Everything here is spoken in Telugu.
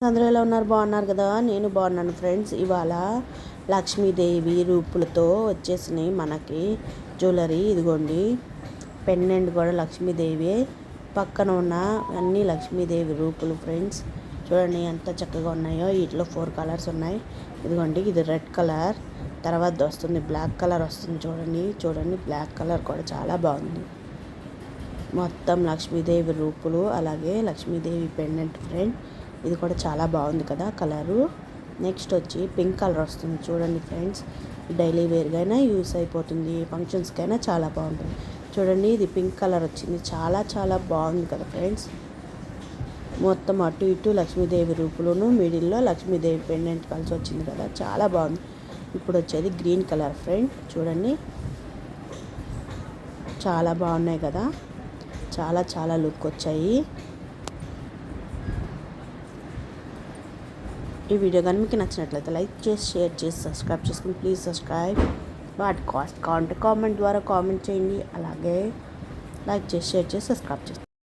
అందరూ ఎలా ఉన్నారు? బాగున్నారు కదా? నేను బాగున్నాను ఫ్రెండ్స్. ఇవాళ లక్ష్మీదేవి రూపులతో వచ్చేసినాయి మనకి జ్యువెలరీ. ఇదిగోండి, పెండెంట్ కూడా లక్ష్మీదేవి, పక్కన ఉన్న అన్ని లక్ష్మీదేవి రూపులు ఫ్రెండ్స్. చూడండి ఎంత చక్కగా ఉన్నాయో. వీటిలో 4 కలర్స్ ఉన్నాయి. ఇదిగోండి, ఇది రెడ్ కలర్, తర్వాత వస్తుంది బ్లాక్ కలర్ వస్తుంది. చూడండి బ్లాక్ కలర్ కూడా చాలా బాగుంది. మొత్తం లక్ష్మీదేవి రూపులు, అలాగే లక్ష్మీదేవి పెండెంట్ ఫ్రెండ్. ఇది కూడా చాలా బాగుంది కదా కలరు. నెక్స్ట్ వచ్చి పింక్ కలర్ వస్తుంది. చూడండి ఫ్రెండ్స్, డైలీ వేర్గా అయినా యూస్ అయిపోతుంది, ఫంక్షన్స్కైనా చాలా బాగుంటుంది. చూడండి, ఇది పింక్ కలర్ వచ్చింది. చాలా చాలా బాగుంది కదా ఫ్రెండ్స్. మొత్తం అటు ఇటు లక్ష్మీదేవి రూపులను, మిడిల్లో లక్ష్మీదేవి పెండెంట్ కలిసి వచ్చింది కదా, చాలా బాగుంది. ఇప్పుడు వచ్చేది గ్రీన్ కలర్ ఫ్రెండ్. చూడండి, చాలా బాగున్నాయి కదా, చాలా చాలా లుక్ వచ్చాయి. ఈ వీడియో కానీ మీకు నచ్చినట్లయితే లైక్ చేసి, షేర్ చేసి, సబ్స్క్రైబ్ చేసుకుని ప్లీజ్ సబ్స్క్రైబ్. వాటి కామెంట్ ద్వారా కామెంట్ చేయండి. అలాగే లైక్ చేసి, షేర్ చేసి, సబ్స్క్రైబ్ చేసి.